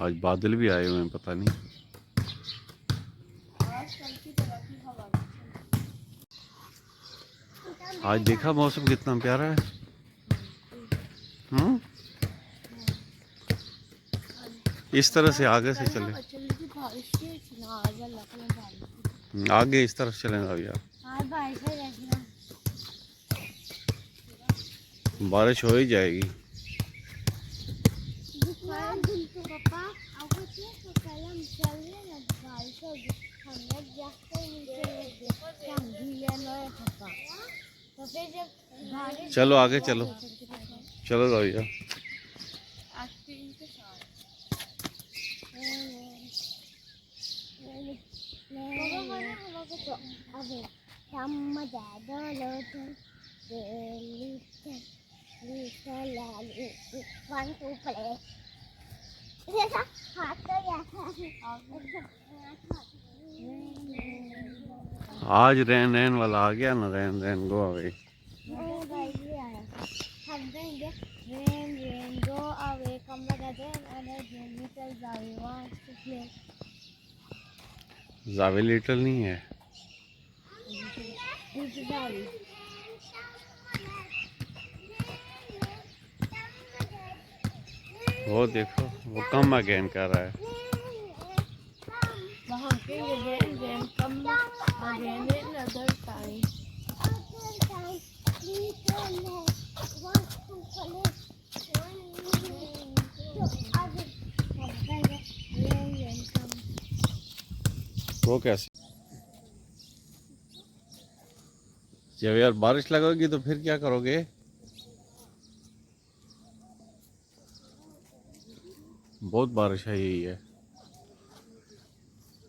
आज बादल भी आए हुए हैं, पता नहीं। आज देखा मौसम कितना प्यारा है। इस तरह से आगे से चले, आगे इस तरफ चलेंगे भैया। बारिश हो ही जाएगी। चलो आगे चलो, चलो भैया। आज रैन रैन वाला आ गया ना, रैन रैन गो अवे। जावे लिटिल नहीं है वो, देखो वो कम अगेन कर रहा है। वो कैसे? जब यार बारिश लगेगी तो फिर क्या करोगे? बहुत बारिश है यही है।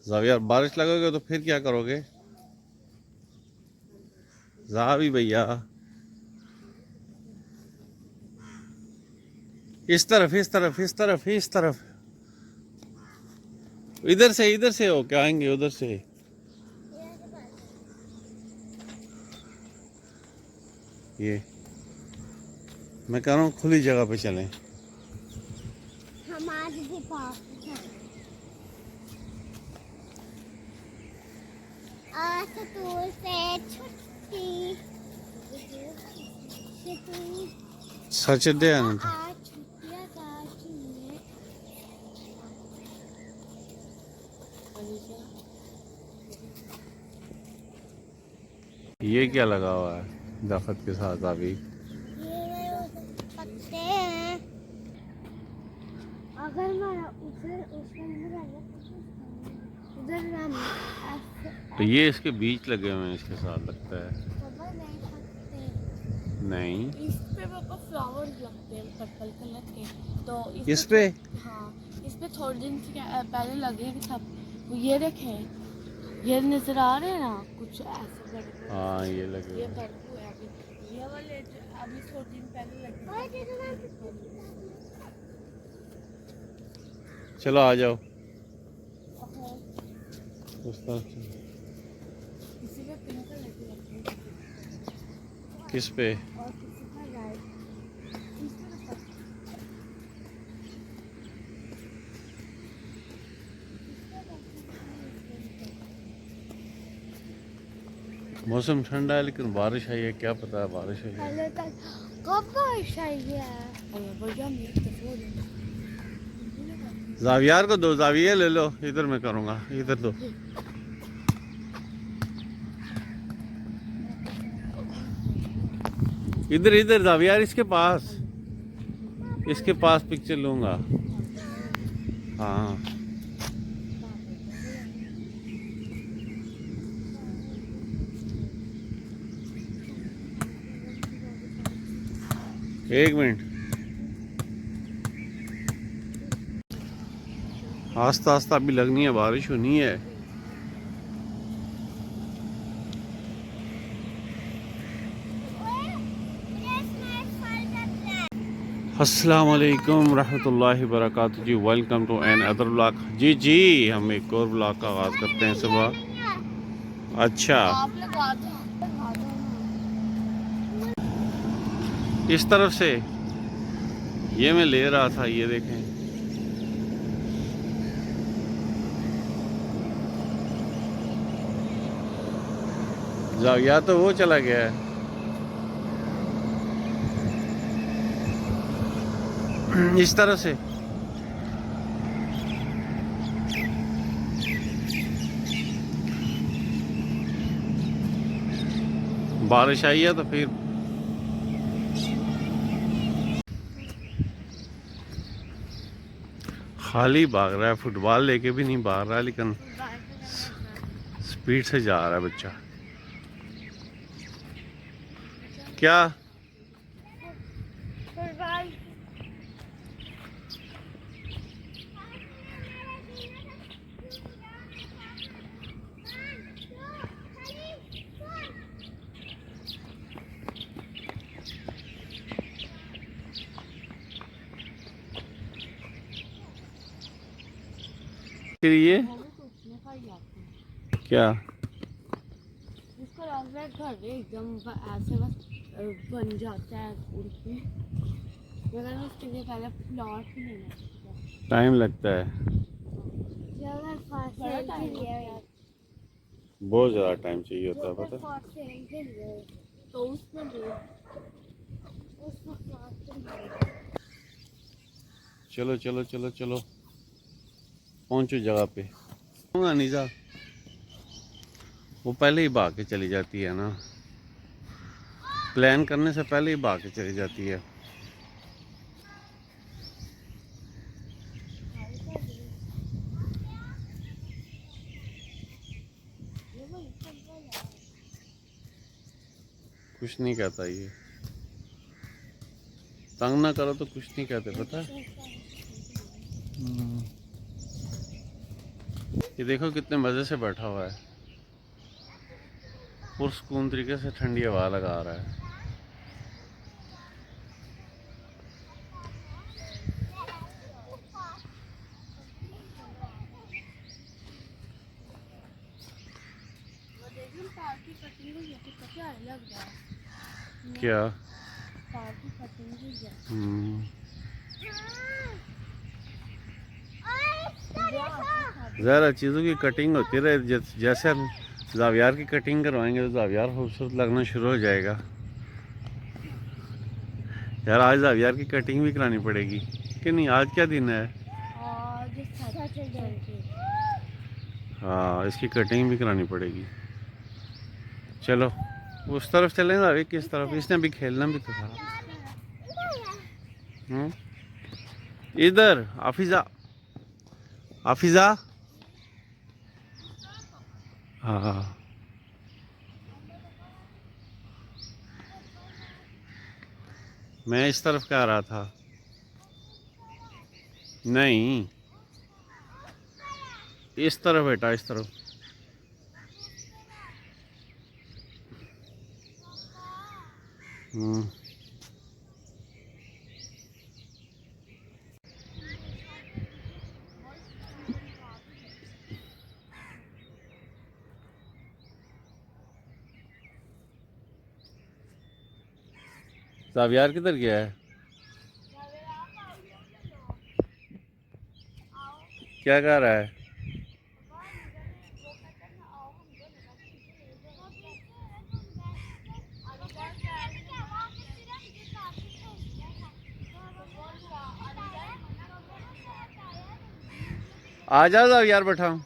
जब यार बारिश लगेगी तो फिर क्या करोगे? जावी भैया, इस तरफ इस तरफ इस तरफ इस तरफ, इधर से हो क्या आएंगे उधर से। ये मैं कह रहा हूँ खुली जगह पे चलें। हमारे भी पास है। आज तो से छुट्टी सच दे आना। ये क्या लगा हुआ है दरख्त के साथ? अभी पत्ते हैं। अगर मैं तो ये इसके बीच लगे हुए हैं इसके साथ, लगता है। नहीं, इस पे पापा फ्लावर्स लगते हैं पर्पल कलर के, तो इस पे हाँ, इस पे थोड़े दिन पहले लगे भी सब। ये देखें, ये नजर आ रहे हैं ना कुछ ऐसे बड़े। हाँ ये लगे ये बड़े है अभी, ये वाले अभी थोड़े दिन पहले लगे। चलो आ जाओ उस तरफ से। किसी पे पिंक कलर के लगते हैं किस पे? और किसी का रेड। मौसम ठंडा है लेकिन बारिश आई है, क्या पता है बारिश आई है। कब बारिश आई है? जावियार को दो, जाविया ले लो, इधर मैं करूँगा, इधर दो। इधर इधर जावियार, इसके पास पिक्चर लूँगा। हाँ एक मिनट, आस्ता आस्ता अभी लगनी है, बारिश होनी है। अस्सलाम वालेकुम रहमतुल्लाहि वबरकातुहू जी, welcome to another vlog. जी जी, हम एक और व्लॉग का आगाज़ करते हैं सुबह। अच्छा इस तरफ से ये मैं ले रहा था, ये देखें। जाओ, या तो वो चला गया है। इस तरह से बारिश आई है तो फिर खाली भाग रहा है, फुटबॉल लेके भी नहीं भाग रहा है, लेकिन स्पीड से जा रहा है बच्चा। क्या फिर ये क्या इसको लगता है घर एकदम ऐसे बस बन जाता है उड़ के, मगर उसके लिए पहले प्लॉट ही लेना पड़ता है। टाइम लगता है, जगह फास्ट बड़ा टाइम खेल लगता गया है। बहुत ज़्यादा टाइम चाहिए होता है जगह पता। फास्ट खेल गया तो उसमें भी उसमें फास्ट खेल गया। चलो चलो चलो चलो, पहुंचो जगह पे। अनीजा वो पहले ही भाग के चली जाती है ना, प्लान करने से पहले ही भाग के चली जाती है। कुछ नहीं कहता ये, तंग ना करो तो कुछ नहीं कहते पता है। ये देखो कितने मज़े से बैठा हुआ है, पुरस्कून तरीके से ठंडी हवा लगा रहा है। तार की कटिंग हुई है तो क्या लग रहा है, क्या तार की कटिंग हुई है। ज़रा चीज़ों की कटिंग होती रहे, जैसे हम जावियार की कटिंग करवाएंगे तो जावियार खूबसूरत लगना शुरू हो जाएगा। यार आज जावियार की कटिंग भी करानी पड़ेगी कि नहीं, आज क्या दिन है? आज सैटरडे। हाँ, इसकी कटिंग भी करानी पड़ेगी। चलो उस तरफ चलें ना, अभी किस तरफ, इसने भी खेलना भी तो था। इधर हाफिजा, हाफिजा। हाँ मैं इस तरफ कह रहा था, नहीं इस तरफ बेटा, इस तरफ। जावियार किधर गया है? क्या कर रहा है? आ जाओ जावियार, बैठा हूँ।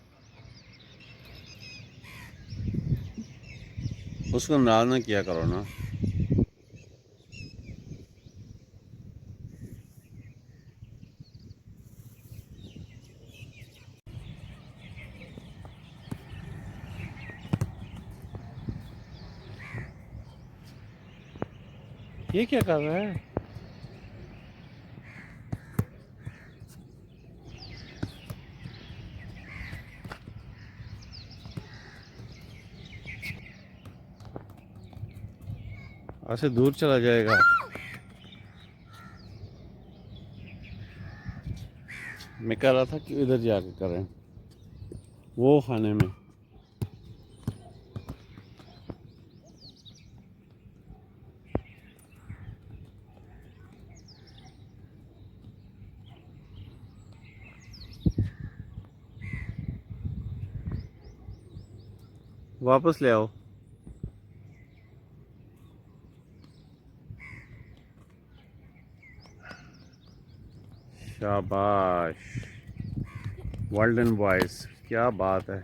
उसको नाराज ना किया करो ना। ये क्या कर रहा है? ऐसे दूर चला जाएगा। मैं कह रहा था कि इधर जाके करें, वो खाने में। वापस ले आओ। शाबाश, वर्ल्डन बॉयज, क्या बात है।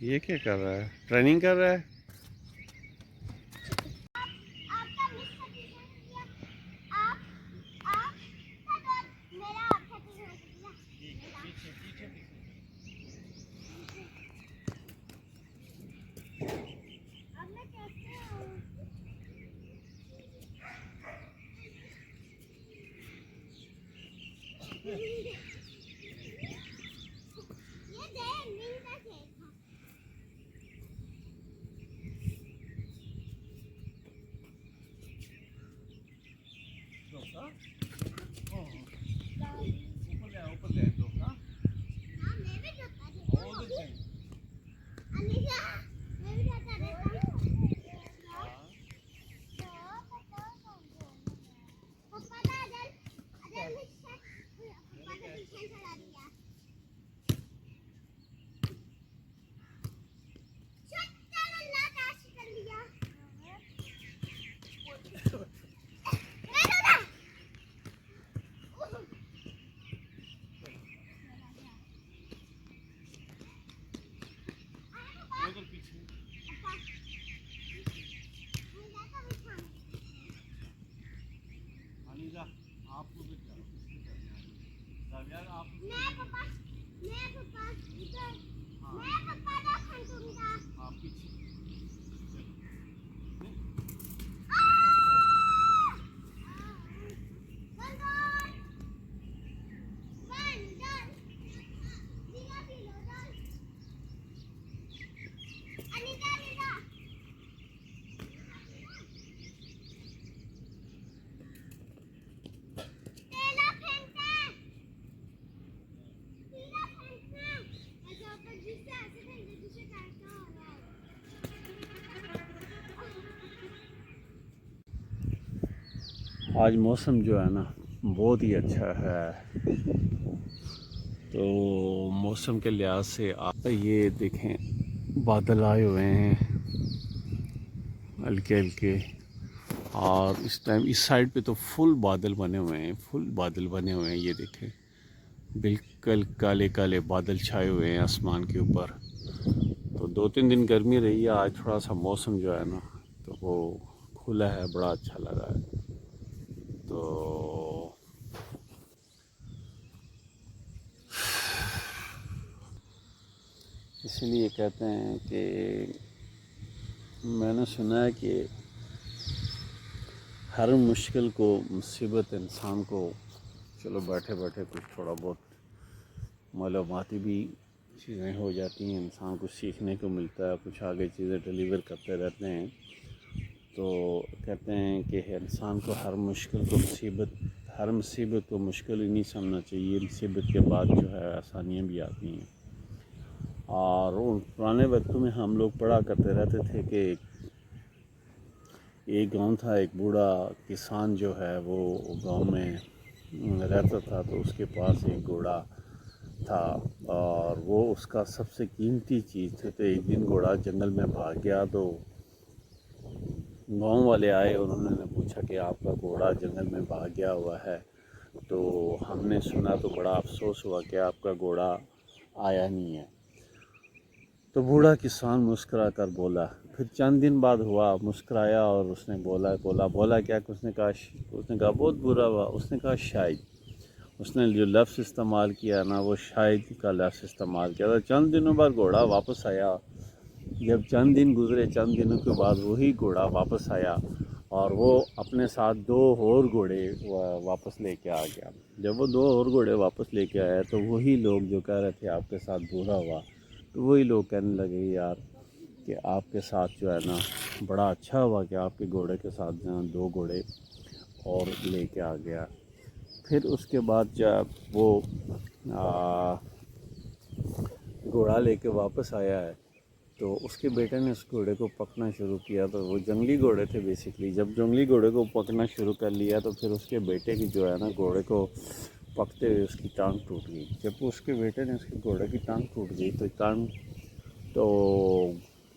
ये क्या कर रहा है, ट्रेनिंग कर रहा है। आपका मिस्टर किया आप मेरा आपका अब मैं कैसे आऊं? ये दे मिल का केक था। हाँ मैं भी जोता देता हूँ। अनिका मैं भी जोता देता हूँ। पापा का अदर मिक्सर पापा का पीछे चला दिया। छत्ता अल्लाह काश कर लिया। मैं पापा इधर मैं पापा का खंडूंगा। आज मौसम जो है ना बहुत ही अच्छा है। तो मौसम के लिहाज से आप ये देखें, बादल आए हुए हैं हल्के हल्के, और इस टाइम इस साइड पे तो फुल बादल बने हुए हैं, फुल बादल बने हुए हैं। ये देखें, बिल्कुल काले काले बादल छाए हुए हैं आसमान के ऊपर। तो 2-3 दिन गर्मी रही है, आज थोड़ा सा मौसम जो है ना तो वो खुला है, बड़ा अच्छा लगा है। तो इसीलिए कहते हैं कि मैंने सुना है कि हर मुश्किल को, मुसीबत इंसान को, चलो बैठे बैठे कुछ थोड़ा बहुत मालूमाती भी चीज़ें हो जाती हैं, इंसान को सीखने को मिलता है, कुछ आगे चीज़ें डिलीवर करते रहते हैं। तो कहते हैं कि इंसान को हर मुसीबत को मुश्किल ही नहीं समझना चाहिए, मुसीबत के बाद जो है आसानियाँ भी आती हैं। और उन पुराने वक्तों में हम लोग पढ़ा करते रहते थे कि एक गांव था, एक बूढ़ा किसान जो है वो गांव में रहता था, तो उसके पास एक घोड़ा था और वो उसका सबसे कीमती चीज़ थी। तो एक दिन घोड़ा जंगल में भाग गया, तो गांव वाले आए, उन्होंने पूछा कि आपका घोड़ा जंगल में भाग गया हुआ है। तो हमने सुना तो बड़ा अफसोस हुआ कि आपका घोड़ा आया नहीं है। तो बूढ़ा किसान मुस्कुरा कर बोला, फिर चंद दिन बाद हुआ, मुस्कुराया और उसने बोला क्या, उसने कहा बहुत बुरा हुआ। उसने कहा शायद, उसने जो लफ्ज़ इस्तेमाल किया ना वो शायद का लफ्ज़ इस्तेमाल किया था। चंद दिनों बाद घोड़ा वापस आया। जब चंद दिन गुजरे, चंद दिनों के बाद वही घोड़ा वापस आया और वो अपने साथ 2 और घोड़े वापस लेके आ गया। जब वो 2 और घोड़े वापस लेके आया तो वही लोग जो कह रहे थे आपके साथ बुरा हुआ, तो वही लोग कहने लगे यार कि आपके साथ जो है ना बड़ा अच्छा हुआ कि आपके घोड़े के साथ 2 घोड़े और लेके आ गया। फिर उसके बाद जब वो घोड़ा लेके वापस आया है तो उसके बेटे ने उस घोड़े को पकना शुरू किया। तो वो जंगली घोड़े थे बेसिकली। जब जंगली घोड़े को पकना शुरू कर लिया तो फिर उसके बेटे की जो है ना घोड़े को पकते हुए उसकी टांग टूट गई। जब उसके बेटे ने उसके घोड़े की टांग टूट गई तो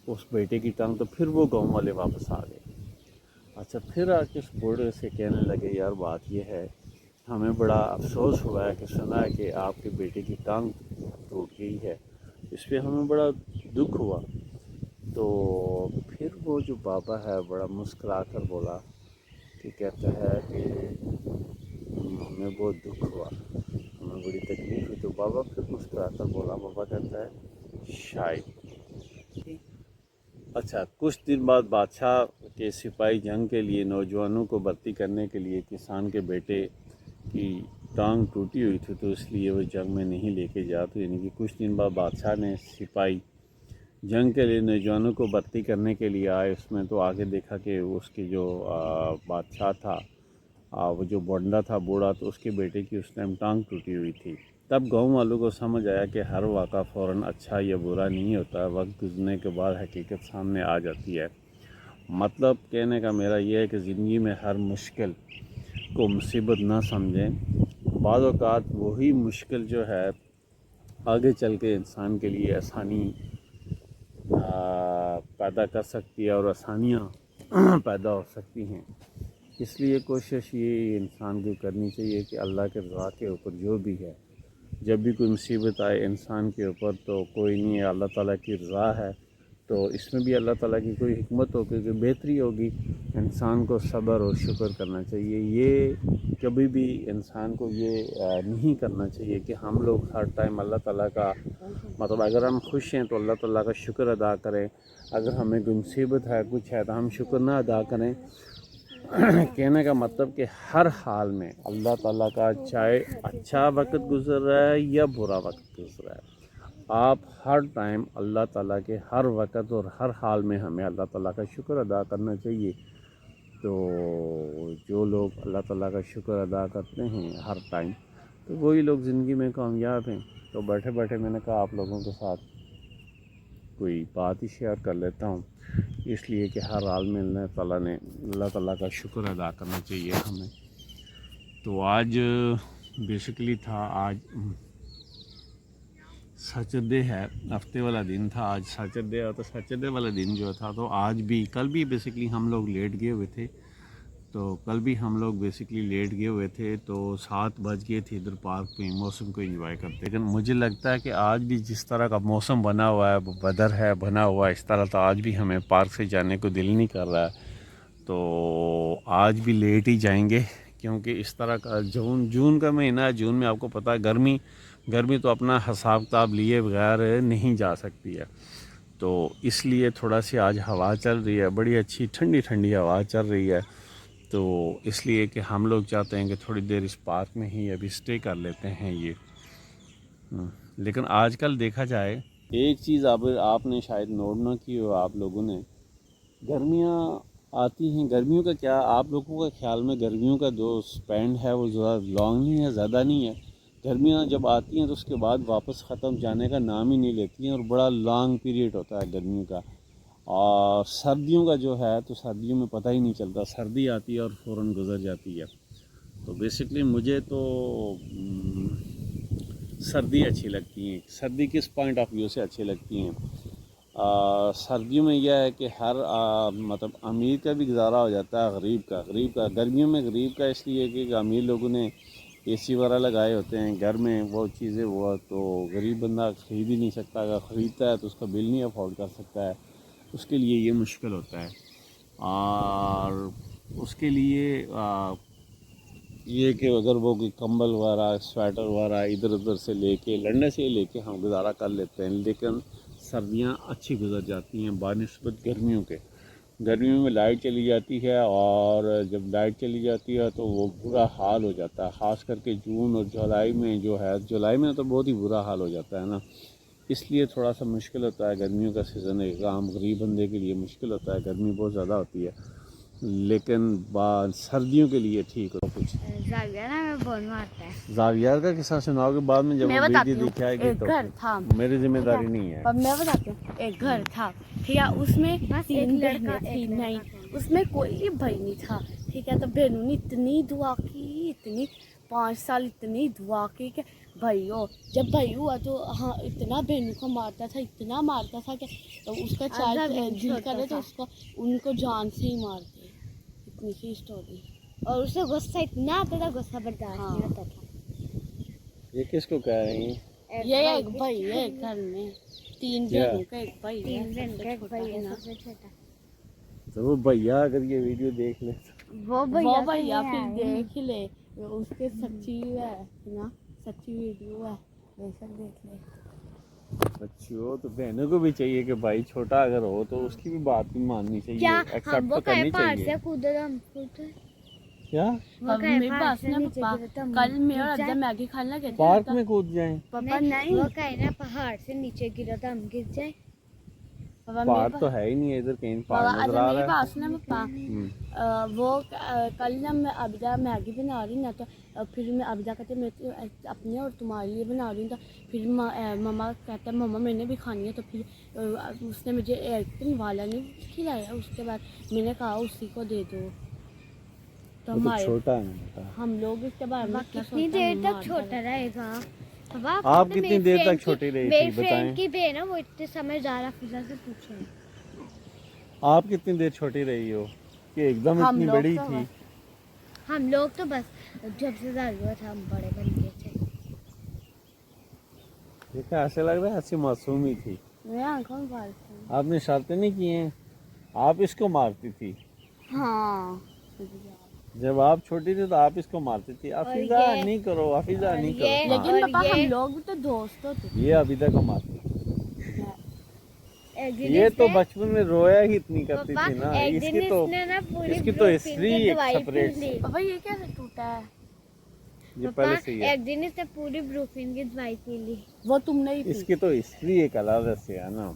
उस बेटे की टांग तो फिर वो गांव वाले वापस आ गए। अच्छा, फिर आके उस बूढ़े से कहने लगे, यार बात ये है, हमें बड़ा अफसोस हुआ है कि सुना है कि आपके बेटे की टांग टूट गई है, इस पर हमें बड़ा दुख हुआ। तो फिर वो जो बाबा है बड़ा मुस्कुरा कर बोला कि कहता है कि हमें बहुत दुख हुआ, हमें बड़ी तकलीफ हुई। तो बाबा फिर मुस्कुरा कर बोला, बाबा कहता है शायद। अच्छा, कुछ दिन बाद बादशाह के सिपाही जंग के लिए नौजवानों को भर्ती करने के लिए किसान के बेटे की टांग टूटी हुई थी, तो इसलिए वो जंग में नहीं लेके जा। तो यानी कि कुछ दिन बाद बादशाह ने सिपाही जंग के लिए नौजवानों को भर्ती करने के लिए आए। उसमें तो आगे देखा कि उसके जो बादशाह था, वो जो बंदा था बूढ़ा, तो उसके बेटे की उस टाइम टांग टूटी हुई थी। तब गांव वालों को समझ आया कि हर वाक़ा फ़ौरन अच्छा या बुरा नहीं होता, वक्त गुजरने के बाद हकीकत सामने आ जाती है। मतलब कहने का मेरा यह है कि ज़िंदगी में हर मुश्किल को मुसीबत ना समझें। बाज़ औक़ात वही मुश्किल जो है आगे चल के इंसान के लिए आसानी पैदा कर सकती है और आसानियाँ पैदा हो सकती हैं। इसलिए कोशिश ये इंसान को करनी चाहिए कि अल्लाह के रज़ा के ऊपर जो भी है, जब भी कोई मुसीबत आए इंसान के ऊपर तो कोई नहीं है, अल्लाह ताला की रज़ा है। तो इसमें भी अल्लाह ताला की कोई हिकमत होगी कि बेहतरी होगी। इंसान को सब्र और शुक्र करना चाहिए। ये कभी भी इंसान को ये नहीं करना चाहिए कि हम लोग हर टाइम अल्लाह ताला का मतलब अगर हम खुश हैं तो अल्लाह ताला का शुक्र अदा करें, अगर हमें कोई मुसीबत है कुछ है तो हम शुक्र ना अदा करें। कहने का मतलब कि हर हाल में अल्लाह ताला का, चाहे अच्छा वक्त गुज़र रहा है या बुरा वक्त गुज़र रहा है, आप हर टाइम अल्लाह ताला के हर वक्त और हर हाल में हमें अल्लाह ताला का शुक्र अदा करना चाहिए। तो जो लोग अल्लाह ताला का शुक्र अदा करते हैं हर टाइम, तो वही लोग ज़िंदगी में कामयाब हैं। तो बैठे बैठे मैंने कहा आप लोगों के साथ कोई बात ही शेयर कर लेता हूँ, इसलिए कि हर हाल में अल्लाह ताला का शुक्र अदा करना चाहिए हमें। तो आज बेसिकली था, आज सैटरडे है, हफ्ते वाला दिन था आज सैटरडे, और तो सैटरडे वाला दिन जो था, तो आज भी कल भी बेसिकली हम लोग लेट गए हुए थे। तो कल भी हम लोग बेसिकली लेट गए हुए थे, तो 7 बज गए थे इधर पार्क में मौसम को एंजॉय करते। लेकिन मुझे लगता है कि आज भी जिस तरह का मौसम बना हुआ है, वेदर है बना हुआ है इस तरह, तो आज भी हमें पार्क से जाने को दिल नहीं कर रहा है। तो आज भी लेट ही जाएंगे, क्योंकि इस तरह का जून का महीना है। जून में आपको पता है गर्मी तो अपना हिसाब किताब लिए बगैर नहीं जा सकती है। तो इसलिए थोड़ा सी आज हवा चल रही है, बड़ी अच्छी ठंडी ठंडी हवा चल रही है। तो इसलिए कि हम लोग चाहते हैं कि थोड़ी देर इस पार्क में ही अभी स्टे कर लेते हैं ये। लेकिन आजकल देखा जाए, एक चीज़ आपने शायद नोट ना की हो आप लोगों ने, गर्मियाँ आती हैं, गर्मियों का क्या आप लोगों का ख्याल में गर्मियों का जो स्पेंड है वो ज़्यादा लॉन्ग नहीं है, ज़्यादा नहीं है। गर्मियाँ जब आती हैं तो उसके बाद वापस ख़त्म जाने का नाम ही नहीं लेती हैं, और बड़ा लॉन्ग पीरियड होता है गर्मियों का। और सर्दियों का जो है, तो सर्दियों में पता ही नहीं चलता, सर्दी आती है और फ़ौरन गुजर जाती है। तो बेसिकली मुझे तो सर्दी अच्छी लगती हैं। सर्दी किस पॉइंट ऑफ व्यू से अच्छी लगती हैं? सर्दियों में यह है कि हर मतलब अमीर का भी गुजारा हो जाता है, गरीब का। गर्मियों में गरीब का इसलिए कि अमीर लोगों ने एसी वगैरह लगाए होते हैं घर में, वो चीज़ें वो, तो गरीब बंदा ख़रीद ही नहीं सकता। अगर ख़रीदता है तो उसका बिल नहीं अफोर्ड कर सकता है, उसके लिए ये मुश्किल होता है। और उसके लिए ये कि अगर वो कोई कंबल वगैरह, स्वेटर वगैरह इधर उधर से लेके, लड़ने से लेके हम गुजारा कर लेते हैं। लेकिन सर्दियाँ अच्छी गुजर जाती हैं बानिस्बत गर्मियों के। गर्मियों में लाइट चली जाती है, और जब लाइट चली जाती है तो वो बुरा हाल हो जाता है, ख़ास करके जून और जुलाई में जो है। जुलाई में तो बहुत ही बुरा हाल हो जाता है ना, इसलिए थोड़ा सा मुश्किल होता है। गर्मियों का सीज़न एक आम गरीब बंदे के लिए मुश्किल होता है, गर्मी बहुत ज़्यादा होती है। लेकिन सर्दियों के लिए ठीक हो कुछ। जाविया ना मैं बोल मारता है। जावियार का किस्सा सुनाओगे बाद में जब मैं वो बताती वीडियो हूँ। दिख आएगी एक तो घर था। मेरी जिम्मेदारी नहीं है। पर मैं बताती हूँ, एक घर था, ठीक है, उसमें बस 3 एक बहनें लड़का, थी। एक नहीं, लड़का उसमें कोई भाई नहीं था, ठीक है। तो बहनों ने इतनी दुआ की, इतनी 5 साल इतनी दुआ की कि भाई हो। जब भाई हुआ तो हाँ, इतना बहनों को मारता था, इतना मारता था कि तो उसका चाहे आधा दिन दिल छोड़ता करे तो था। उसको उनको जान से ही मार दे। इतनी सी स्टोरी। और उसे गुस्सा इतना आता था, गुस्सा बर्दाश्त हाँ। नहीं होता था। ये किसको कह रही हैं? ये एक भाई है घर में, 3 क्या? बहनों का एक भाई है, 3 दिन सबसे का एक छोटा भाई है है, ना। सबसे छोटा। तो वो भैया अगर ये वीडियो देख ले वो वो तो भैया नहीं फिर आए। देख ही ले, उसके सच्ची है ना, सच्ची वीडियो है, बेशक देख ले। बच्चों तो बहनों को भी चाहिए कि भाई छोटा अगर हो तो उसकी भी बात भी माननी चाहिए, क्या हम एक्सेप्ट वो तो कहे करनी पहाड़ चाहिए। से कूदे तो हम कूदे। क्या वो अब कहे मेरी पहाड़ बात से सुना नीचे पापा, गिरे तो हम कल मैं और गिर अब्दा जाए। मैगी खाने लगे थे पार्क तो में कूद जाएं? पापा नहीं, वो कहे ना पहाड़ से नीचे गिरा तो हम गिर जाए। पापा पहाड़ मेरी तो है ही नहीं है इधर, कहीं पहाड़ पापा नजर अच्छा आ मेरी रहा है। बात सुना पापा। वो कल ना मैं अब्दा मैगी बना रही ना, तो फिर मैं अब्दा कहते मैं तो अपने और तुम्हारे लिए बना रही हूँ। तो फिर मम्मा कहता है मम्मा मैंने भी खानी है। तो फिर उसने मुझे एक दिन वाला नहीं खिलाया, उसके बाद मैंने कहा उसी को दे दो। तो वो तो हमारे छोटा है बेटा। हम लोग इसके बारे में क्या कितनी सोचते हैं, देर तक मारता छोटा रहता है। रहेगा? पापा आप पता कितनी मेरी देर तक फ्रेंड छोटी रही मेरी थी फ्रेंड बताएं? की बहन है, वो इतने समझदार है, फिजा से पूछे। आप कितनी देर छोटी रही हो कि एकदम हम इतनी लोग बड़ी तो थी? हम लोग तो बस जब से ज्यादा हुआ था हम बड़े बन गए थे। देखा ऐसे लग रहा है ऐसी मासूम ही थी। मेरे आंखों में बाल थे। आपने शरारतें नहीं की हैं? आप इसको मारती थी हाँ, जब आप छोटी थी, तो आप इसको मारती थी। अफीजा ये- नहीं करो, अफीजा और नहीं ये- करो। हाँ, लेकिन और पापा हम ये- लोग भी तो दोस्त थे। ये अबीदा को मारती थी। एक दिन ये तो इसने- बचपन में रोया ही इतनी करती पापा, थी ना। एक दिन इसकी तो इसने ना पूरी इसकी तो ब्रूफिन हिस्ट्री की एक दवाई पी सेपरेट ली। पापा ये कैसे टूटा है? ये पापा, पहले से ही है। एक दिन इसने पूरी ब्रूफिन की दवाई पी ली। वो तुमने ही पी। इसकी तो हिस्ट्री एक अलग से है ना।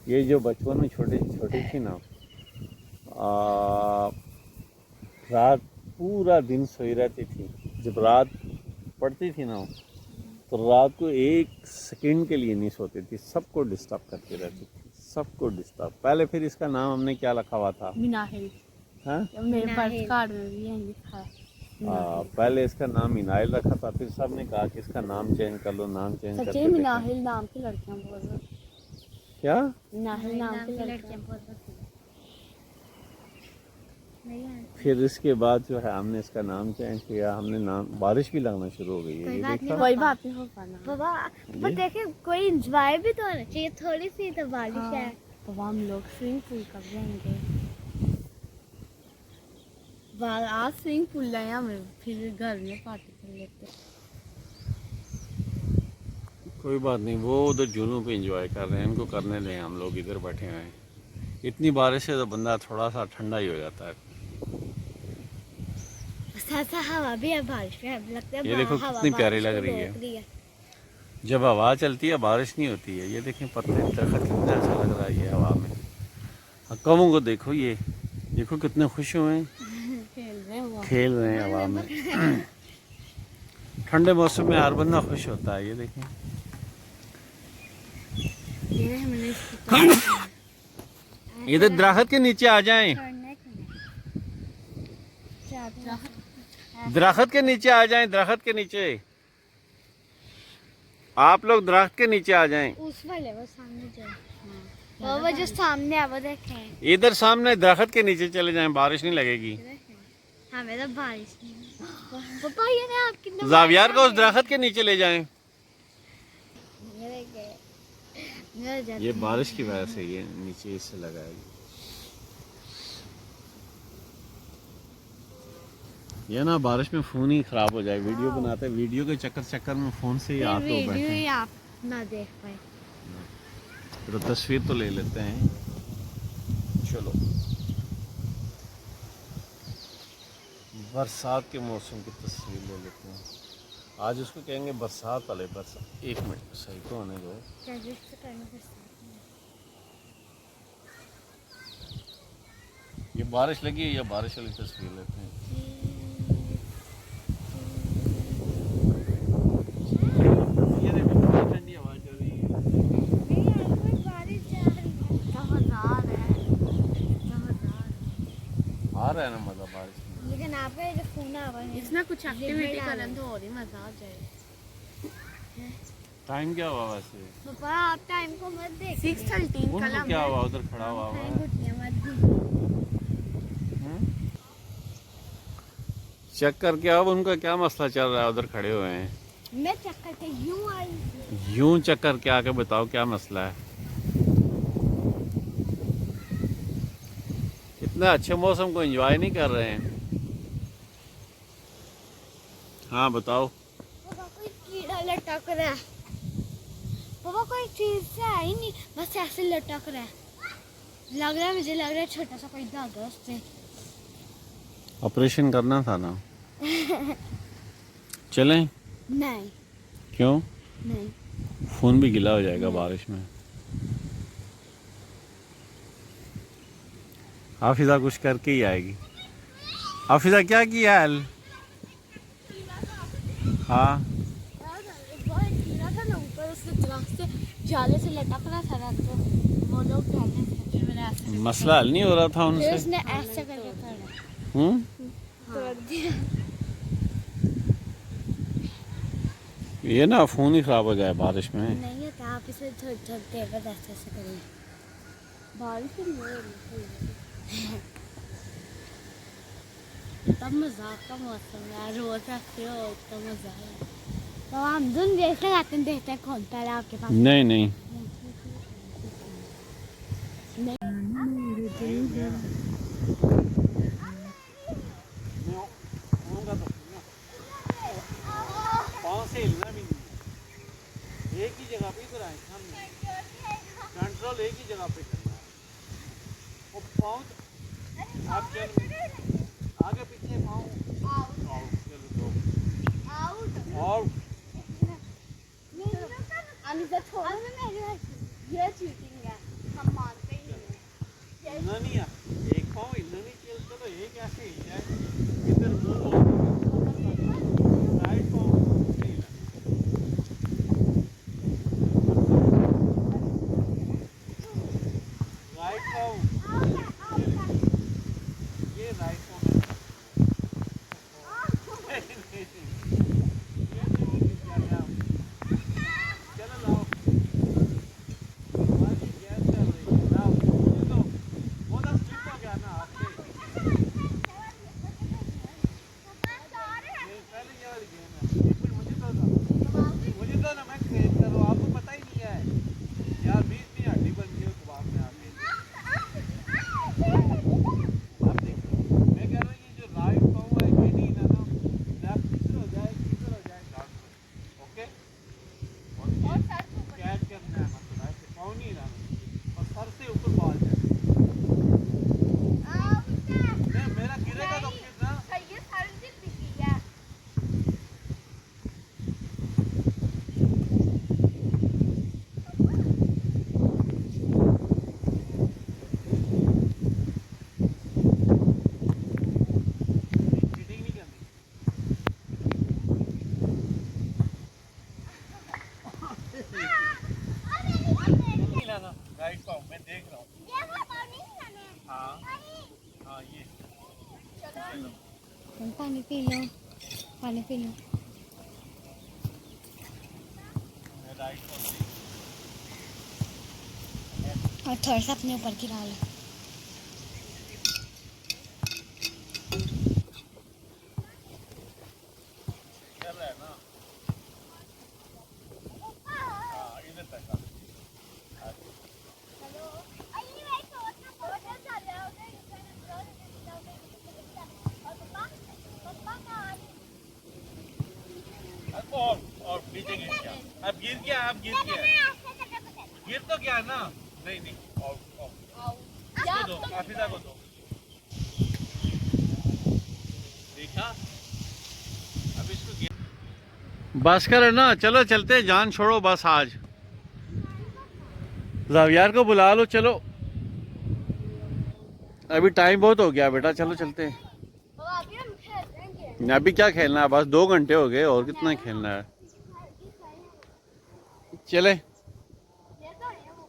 ये जो बचपन में छोटी छोटी थी ना, रात पूरा दिन सोई रहती थी। जब रात पड़ती थी ना, तो रात को एक सेकंड के लिए नहीं सोती थी, सबको डिस्टर्ब करती रहती थी, सबको डिस्टर्ब। पहले फिर इसका नाम हमने क्या रखा हुआ था? मिनाहिल। हाँ, मेरे मिनाहिल। बर्थ कार्ड में भी यही लिखा है मिनाहिल। पहले इसका नाम मिनाइल रखा था, फिर सबने कहा कि इसका नाम चेंज कर लो, नाम चेंज सच्ची करके देखा। मिनाहिल नाम की लड़कियां बोल रही। क्या? मिनाहिल नाम की लड़कियां। लड़कियां बहुत पसंद है। नहीं है। फिर इसके बाद जो है हमने इसका नाम चेंज किया, हमने नाम, बारिश भी लगना शुरू हो गई है, कोई ये बात देखा? कोई बात नहीं हो पाना। पापा ये? देखे कोई इंजॉय भी तो होना चाहिए, थोड़ी सी तो बारिश हाँ, है। पापा हम लोग स्विमिंग पूल कब जाएंगे? आज स्विमिंग पूल जाए हम, फिर घर में पार्टी कर लेते। कोई बात नहीं, वो उधर झूलों पे एंजॉय कर रहे हैं, इनको करने दें, हम लोग इधर बैठे हुए हैं। इतनी बारिश है तो बंदा थोड़ा सा ठंडा ही हो जाता है। ऐसा हवा भी है, बारिश में अब लगता है ये देखो हवा कितनी प्यारी बारिश लग को रही है। रोक रही है। जब हवा चलती है बारिश नहीं होती है। ये देखें पत्ते दरख्त कितना अच्छा लग रहा है ये हवा में। कौवों को देखो, ये देखो कितने खुश हुए हैं, खेल रहे हैं वो। खेल रहे हैं हवा में। ठंडे मौसम में हर बंदा खुश होता है। ये देखें, ये हमने इसकी इधर दरख्त के नीचे आ जाएं, छोड़ने को नहीं। दरख्त के नीचे आ जाएं, दरख्त के नीचे। आप लोग दरख्त के नीचे आ जाएं। उस वाले वो सामने जो वो जो सामने है वो देखें। इधर सामने दरख्त के नीचे चले जाएं, बारिश नहीं लगेगी। हमें तो बारिश नहीं पापा, ये ना आप कितना जावियार को उस दरख्त के नीचे ले जाएं। ये बारिश की वजह से ये नीचे इससे लगा है। ये ना बारिश में फ़ोन ही ख़राब हो जाए, वीडियो बनाते, वीडियो के चक्कर में फ़ोन से ही हाथ धो बैठे वीडियो हैं। ही आप ना देख पाए। तो तस्वीर तो ले लेते हैं। चलो, बरसात के मौसम की तस्वीर ले लेते हैं। आज उसको कहेंगे बरसात वाले बरसात। एक मिनट सही तो होने दो। ये बारिश लगी है या बारिश वाली तस्वीर लेते हैं? ये देखो कितनी ठंडी हवा चल रही है। आ रहा है ना मजा बारिश में। लेकिन आपका जो फोन आ है इसमें कुछ एक्टिविटी करन तो और ही मजा आ जाए। टाइम क्या हुआ वैसे? पापा आप टाइम को मत देख 6:13 उनको कलम क्या हुआ उधर खड़ा हुआ है? चेक करके अब उनका क्या मसला चल रहा है, उधर खड़े हुए हैं। मैं चक्कर के यूं आई। यूं चक्कर के आके बताओ क्या मसला है। इतना अच्छे मौसम को एंजॉय नहीं कर रहे हैं। हाँ बताओ। पापा कोई कीड़ा लटक रहा है। पापा कोई चीज से है ही नहीं, बस ऐसे लटक रहा है। लग रहा है, मुझे लग रहा है छोटा सा कोई धागा उससे। ऑपरेशन करना था ना। चलें? नहीं क्यों? नहीं खून भी गीला हो जाएगा बारिश में। हाफिजा कुछ करके ही आएगी। हाफिजा क्या किया है? हाँ कीड़ा था ना ऊपर, उससे दरख्त से जाले से लटक रहा था रात को। वो लोग कहते हैं फिर मैंने ऐसे मसला हल नहीं हो रहा था फिर उनसे। उसने ऐसे करके तोड़ा। हम्म। तोड़ दिया। ये ना फोन ही खराब हो जाए बारिश में। नहीं होता, आप इसे थोड़ी थोड़ी देर बाद ऐसे ऐसे करिए। बारिश में नहीं हो रही। तब मजाक का मौसम है, रोज रखते हो तो मजा है। तो हम दोनों देखते रहते हैं, देखते हैं कौन पहले आपके पास। नहीं नहीं पाँव से हिलना भी नहीं, एक ही जगह पे इधर आए सामने, कंट्रोल एक ही जगह पे करना है। वो पाँव आप चल आगे पीछे पाँव आउट, चलो दो आउट। ये चीटिंग है, हम मानते ही नहीं। हिलना नहीं है, एक पाँव हिलना नहीं चाहिए, चलो एक ऐसे हिल जाए इधर मुंह राइट पाँव नहीं हिलना। राइट पाँव ये राइट पाँव चलो लाओ हमारी गैस चल रही है, लाओ मुझे दो। वो तो स्लिप हो गया ना आपसे। नहीं, पहले ये वाली गेम है। एक मिनट मुझे दो ना मैं क्रेज करूँ, आपको पता ही नहीं है यार, बीच में हड्डी बन गई है कबाब में आके। आप देखो मैं कह रहा हूँ ये जो राइट पाँव है ये नहीं ना लेफ्ट किधर हो जाए गार्ड को। ओके और कैच करना है, मतलब ऐसे पाँव नहीं हिलाना और सर से ऊपर बाल जाए। नहीं मेरा गिरेगा तो फिर ना। चीटिंग नहीं करनी। नहीं हिलाना राइट पाँव, मैं देख रहा हूँ। हाँ हाँ ये चलो पानी पी लो, पानी पी लो। मैं राइट पाँव और थोड़ा सा अपने ऊपर गिरा लो। चल रहा है ना। हाँ इधर तक आ। और नीचे गिर गया, अब गिर गया, अब गिर गया, गिर तो गया ना। नहीं नहीं और इसको दो, हाफिजा को दो। देखा अब इसको गिर। बस करो ना, चलो चलते, जान छोड़ो बस आज। जावियार को बुला लो, चलो अभी टाइम बहुत हो गया बेटा, चलो चलते हैं। बाबा अभी हम खेलेंगे। अभी क्या खेलना है, बस 2 घंटे हो गए, और कितना खेलना है। चले। ये तो है वो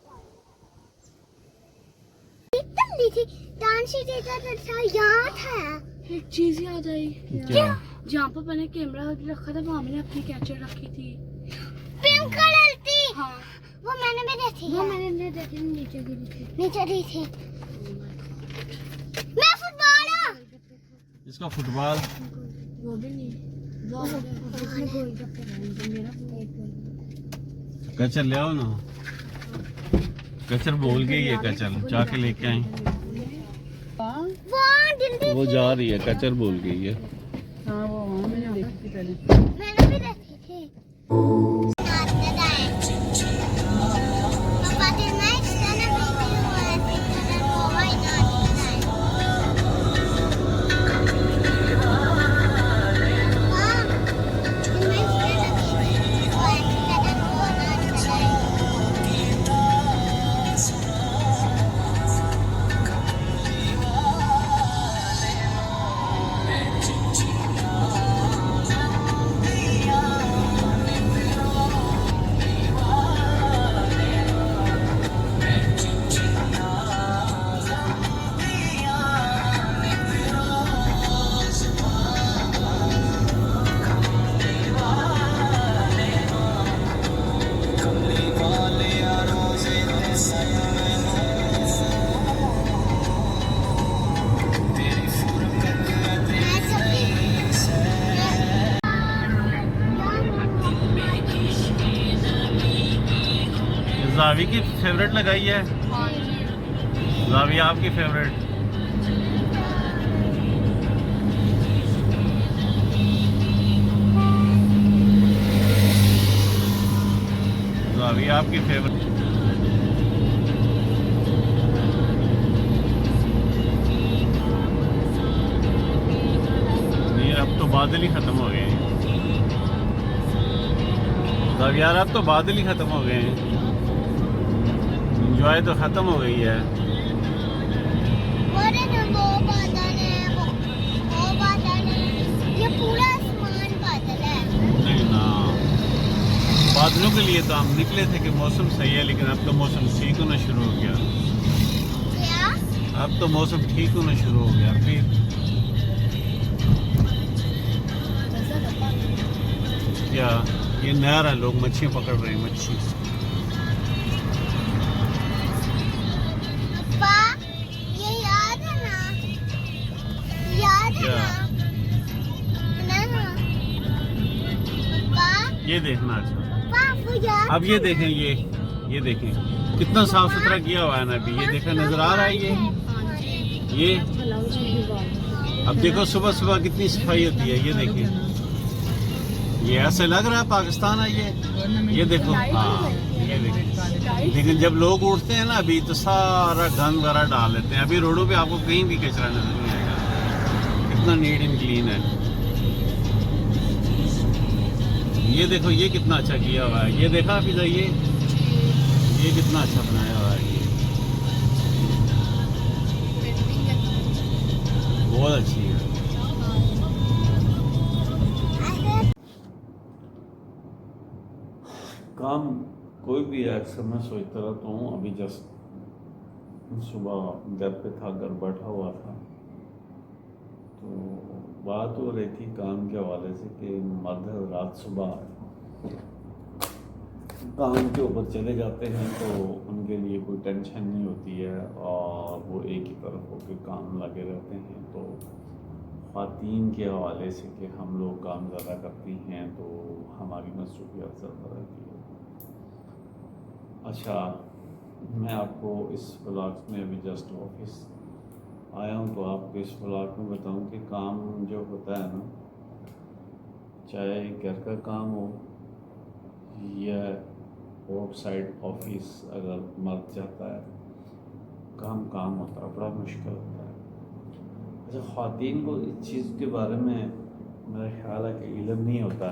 इतनी थी डांस था याद है। एक चीज याद आई। क्या? जहाँ पर मैंने कैमरा रखा था वहाँ मैंने अपनी कैचर रखी थी। पिंक कलर की। हाँ वो मैंने भी देखी वो है। मैंने नहीं देखी, नीचे गिरी थी। नीचे दी थी। मैं फुटबॉल हूँ। इसका फुटबॉल। वो भी नहीं, वो उसने गोलगप्पे खाए, मेरा कचर ले आओ ना, कचर बोल गई है, कचर जाके लेके आई। वो जल्दी। वो जा रही है, कचर बोल गई है। हाँ वो मैंने देखी थी पहले। मैंने भी देखी थी। पापा दिन में स्टैंड अप वीडियो है, फिर वो वाई ना जावी की फेवरेट लगाई है। जावी आपकी फेवरेट। जावी आपकी फेवरेट। नहीं अब तो बादल ही खत्म हो गए हैं। जावी यार अब तो बादल ही खत्म हो गए हैं, एंजॉय तो खत्म हो गई है। वो बादल है, वो बादल है, ये पूरा आसमान बादल है। नहीं ना, बादलों के लिए तो हम निकले थे कि मौसम सही है, लेकिन अब तो मौसम ठीक होना शुरू हो गया। क्या? अब तो मौसम ठीक होना शुरू हो गया फिर। क्या ये नहर है, लोग मच्छियाँ पकड़ रहे हैं, मच्छी। पापा ये याद है ना, याद है क्या? ना ना पापा ये देखना अच्छा। पापा वो याद अब ये देखें, ये देखें कितना साफ सुथरा किया हुआ है ना। अभी ये देखा नजर आ रहा है ये। अब देखो सुबह सुबह कितनी सफाई होती है, ये देखें। ये ऐसे लग रहा है पाकिस्तान है ये देखो। हाँ ये देखो, लेकिन जब लोग उठते हैं ना अभी तो सारा गंद वगैरह डाल लेते हैं। अभी रोडों पे आपको कहीं भी कचरा नजर नहीं आएगा, कितना नीट एंड क्लीन है। ये देखो ये कितना अच्छा किया हुआ है, ये देखा फिजा, ये कितना अच्छा बनाया हुआ है, ये बहुत अच्छी है। काम कोई भी है, अक्सर मैं सोचता रहता हूँ। अभी जस्ट सुबह घर पे था, घर बैठा हुआ था, तो बात हो रही थी काम के हवाले से कि मर्द रात सुबह काम के ऊपर चले जाते हैं तो उनके लिए कोई टेंशन नहीं होती है और वो एक ही तरफ होकर काम लगे रहते हैं। तो ख़वातीन के हवाले से कि हम लोग काम ज़्यादा करती हैं तो हमारी मसरूफियत ज़्यादा रहती है। अच्छा, मैं आपको इस व्लॉग में अभी जस्ट ऑफिस आया हूँ तो आपको इस व्लॉग में बताऊँ कि काम जो होता है ना, चाहे घर का काम हो या आउटसाइड ऑफिस, अगर मर्द जाता है काम होता है, बड़ा मुश्किल होता है। अच्छा, ख़वातीन को इस चीज़ के बारे में मेरा ख्याल है कि इल्म नहीं होता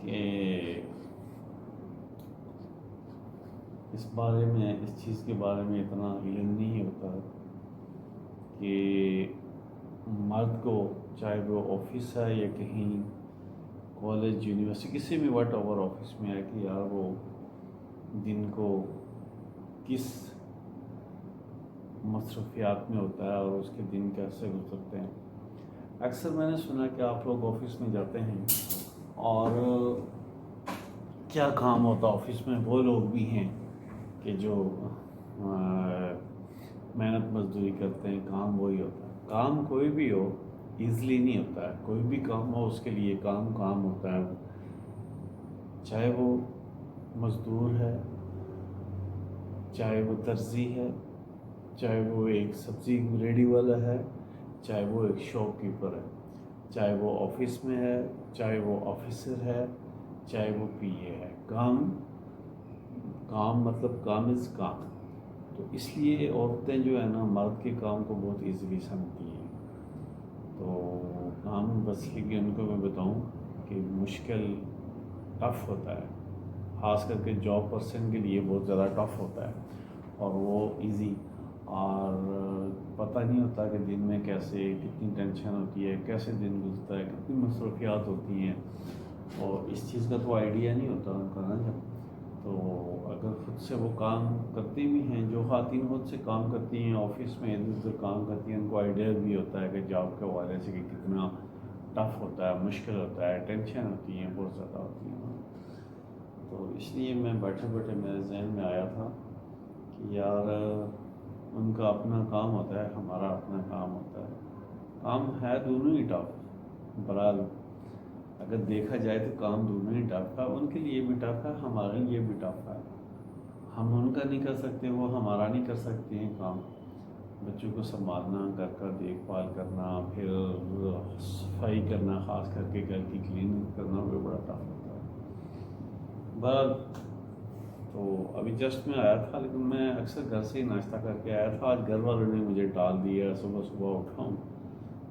कि इस चीज़ के बारे में इतना इल्म नहीं होता कि मर्द को, चाहे वो ऑफिस है या कहीं कॉलेज यूनिवर्सिटी किसी भी वट ओवर ऑफिस में है, कि यार वो दिन को किस मसरूफियात में होता है और उसके दिन कैसे गुजरते हैं। अक्सर मैंने सुना कि आप लोग ऑफिस में जाते हैं और क्या काम होता है ऑफिस में, वो लोग भी हैं कि जो मेहनत मजदूरी करते हैं, काम वही होता है। काम कोई भी हो ईज़िली नहीं होता है, कोई भी काम हो उसके लिए काम होता है। चाहे वो मज़दूर है, चाहे वो दर्जी है, चाहे वो एक सब्ज़ी रेडी वाला है, चाहे वो एक शॉपकीपर है, चाहे वो ऑफिस में है, चाहे वो ऑफिसर है, चाहे वो पीए है। काम मतलब काम इज़ काम। तो इसलिए औरतें जो है ना मर्द के काम को बहुत इजीली समझती हैं। तो काम बस कि उनको मैं बताऊं कि मुश्किल टफ़ होता है, ख़ास करके जॉब पर्सन के लिए बहुत ज़्यादा टफ़ होता है और वो इजी, और पता नहीं होता कि दिन में कैसे कितनी टेंशन होती है, कैसे दिन गुजरता है, कितनी मसरूफियात होती हैं, और इस चीज़ का तो आइडिया नहीं होता उनका ना। जब तो अगर खुद से वो काम करती भी हैं, जो ख़ातिन खुद से काम करती हैं ऑफिस में इधर उधर काम करती हैं, उनको आइडिया भी होता है कि जॉब के हवाले से कि कितना टफ़ होता है, मुश्किल होता है, टेंशन होती हैं, बहुत ज़्यादा होती हैं। तो इसलिए मैं बैठे बैठे मेरे जहन में आया था कि यार उनका अपना काम होता है, हमारा अपना काम होता है। काम है दोनों ही टफ, बहरहाल अगर देखा जाए तो काम दोनों ही टफ है। उनके लिए भी टफ है, हमारे लिए भी टफ है। हम उनका नहीं कर सकते, वो हमारा नहीं कर सकते हैं काम। बच्चों को संभालना, घर का देखभाल करना, फिर सफाई करना, ख़ास करके घर की क्लीनिंग करना भी बड़ा टफ होता है। बस तो अभी जस्ट मैं आया था, लेकिन मैं अक्सर घर से ही नाश्ता करके आया था। आज घर वालों ने मुझे टाल दिया, सुबह सुबह उठा हूँ,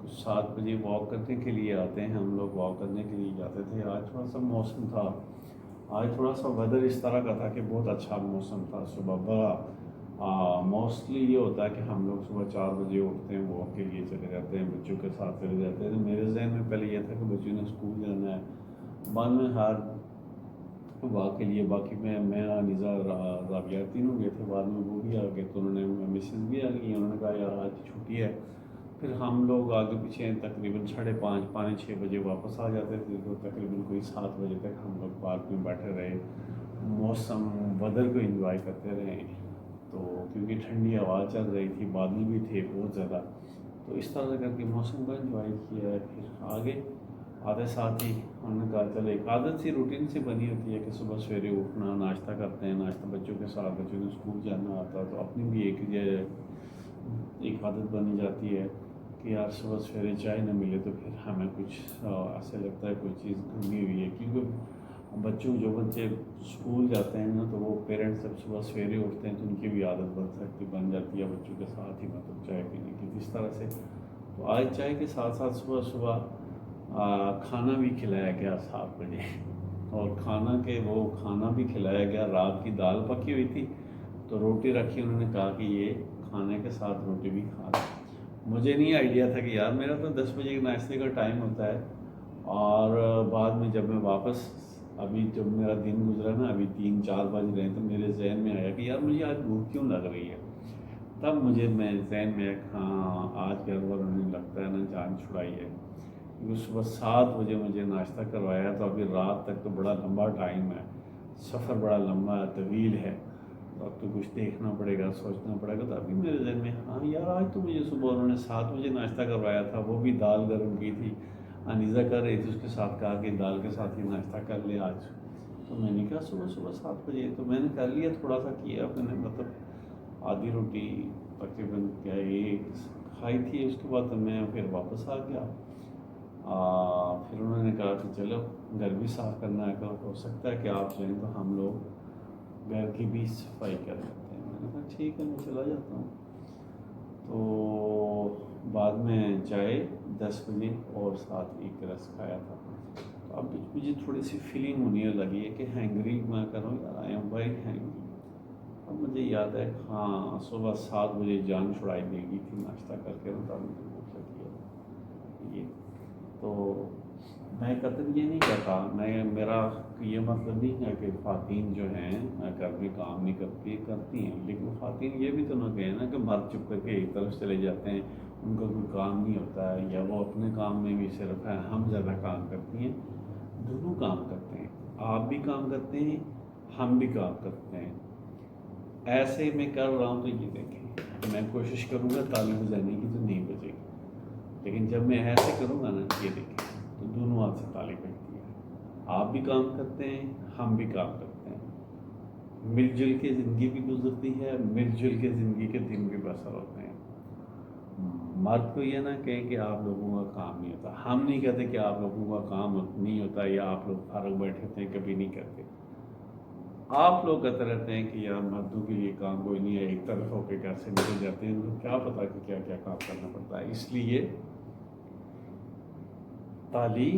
कुछ 7 बजे वॉक करने के लिए आते हैं हम लोग, वॉक करने के लिए जाते थे। आज थोड़ा सा मौसम था, आज थोड़ा सा वेदर इस तरह का था कि बहुत अच्छा मौसम था सुबह। बड़ा मोस्टली ये होता है कि हम लोग सुबह 4 बजे उठते हैं, वॉक के लिए चले जाते हैं, बच्चों के साथ चले जाते हैं। तो मेरे जहन में पहले ये था कि बच्चों ने स्कूल जाना है, बाद में हर वॉक के लिए बाकी मैं अनीज़ा राबिया तीनों गए थे, बाद में वो भी आ गए, तो उन्होंने मिसेस भी आ गई, उन्होंने कहा यार आज छुट्टी है। फिर हम लोग आगे पीछे तकरीबन 5:30 पौने 6 बजे वापस आ जाते थे, तो तकरीबन कोई 7 बजे तक हम लोग पार्क में बैठे रहे, मौसम वेदर को एंजॉय करते रहे। तो क्योंकि ठंडी हवा चल रही थी, बादल भी थे बहुत ज़्यादा, तो इस तरह करके मौसम को एंजॉय किया है। फिर आगे आधे साथ ही उन्होंने कहा चलो, एक आदत सी रूटीन सी बनी होती है कि सुबह सवेरे उठना, नाश्ता करते हैं, नाश्ता बच्चों के साथ, बच्चों को स्कूल जाना आता है, तो अपनी भी एक आदत बनी जाती है कि यार सुबह सवेरे चाय न मिले तो फिर हमें कुछ ऐसा लगता है कोई चीज़ घूमी हुई है। क्योंकि जो बच्चे स्कूल जाते हैं ना, तो वो पेरेंट्स जब सुबह सवेरे उठते हैं तो उनकी भी आदत बन जाती है बच्चों के साथ ही मतलब चाय पीने की, इस तरह से। तो आज चाय के साथ साथ सुबह सुबह खाना भी खिलाया गया 7 बजे, और खाना भी खिलाया गया। रात की दाल पकी हुई थी तो रोटी रखी, उन्होंने कहा कि ये खाने के साथ रोटी भी खा लो। मुझे नहीं आइडिया था कि यार मेरा तो 10 बजे के नाश्ते का टाइम होता है, और बाद में जब मैं वापस अभी जब मेरा दिन गुजरा ना, अभी 3-4 बज रहे हैं, तो मेरे जहन में आया कि यार मुझे आज भूख क्यों लग रही है। तब मुझे जहन में हाँ आज घर वालों ने लगता है ना जान छुड़ाई है, क्योंकि सुबह 7 बजे मुझे नाश्ता करवाया, तो अभी रात तक तो बड़ा लंबा टाइम है, सफ़र बड़ा लंबा तवील है, तो अब तो कुछ देखना पड़ेगा, सोचना पड़ेगा। तो अभी मेरे जहन में हाँ यार आज तो मुझे सुबह उन्होंने 7 बजे नाश्ता करवाया था, वो भी दाल गर्म की थी, अनीज़ा कर रही थी, उसके साथ कहा कि दाल के साथ ही नाश्ता कर ले आज। तो मैंने कहा सुबह सुबह 7 बजे, तो मैंने कर लिया, थोड़ा सा किया मैंने, मतलब आधी रोटी तकरीबन क्या एक खाई थी। उसके बाद तो मैं फिर वापस आ गया। फिर उन्होंने कहा कि चलो घर भी साफ़ करना है, तो हो सकता है कि आप जाएँ तो हम लोग घर की भी सफाई कर लेते हैं। मैंने कहा ठीक है, मैं चला जाता हूँ। तो बाद में चाय 10 बजे और साथ एक रस खाया था। तो अब मुझे थोड़ी सी फीलिंग होने लगी है कि हैंगरी मैं करूँ यार, आई एम वेरी हैंगरी। अब मुझे याद है, हाँ, सुबह 7 बजे जान छुड़ाई देगी थी नाश्ता करके, तो तब मैंने पूछा कि ये तो मैं कतई ये नहीं कहता, मेरा ये मतलब नहीं है कि ख़वातीन जो हैं घर में काम नहीं करती हैं, लेकिन ख़वातीन ये भी तो ना कहें ना कि मर्द चुप करके एक तरफ चले जाते हैं, उनका कोई काम नहीं होता है, या वो अपने काम में भी सिर्फ है, हम ज़्यादा काम करती हैं। दोनों काम करते हैं, आप भी काम करते हैं, हम भी काम करते हैं। ऐसे मैं कर रहा हूँ तो ये देखें, मैं कोशिश करूँगा ताली बजाने की तो नहीं बजेगी, लेकिन जब मैं ऐसे करूँगा ना, ये देखें, तो दोनों हाथ से ताली बजती है। आप भी काम करते हैं, हम भी काम करते हैं, मिलजुल के ज़िंदगी भी गुजरती है, मिलजुल के ज़िंदगी के दिन भी बसर होते हैं। मर्द को ये ना कहें कि आप लोगों का काम नहीं होता, हम नहीं कहते कि आप लोगों का काम नहीं होता या आप लोग फारग बैठे होते हैं, कभी नहीं करते। आप लोग कहते रहते हैं कि यार मर्दों के लिए काम कोई नहीं है, एक तरफ होकर घर से निकल जाते हैं, तो क्या पता कि क्या क्या काम करना पड़ता है। इसलिए ताली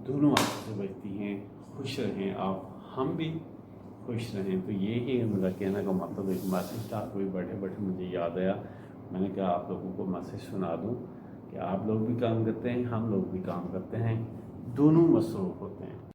दोनों हाथ से बजती हैं। खुश रहें आप, हम भी खुश रहें। तो ये ही मेरा कहने का मतलब, एक मैसेज था, कोई बैठे बैठे मुझे याद आया, मैंने कहा आप लोगों को मैसेज सुना दूं कि आप लोग भी काम करते हैं, हम लोग भी काम करते हैं, दोनों मसरूफ़ होते हैं।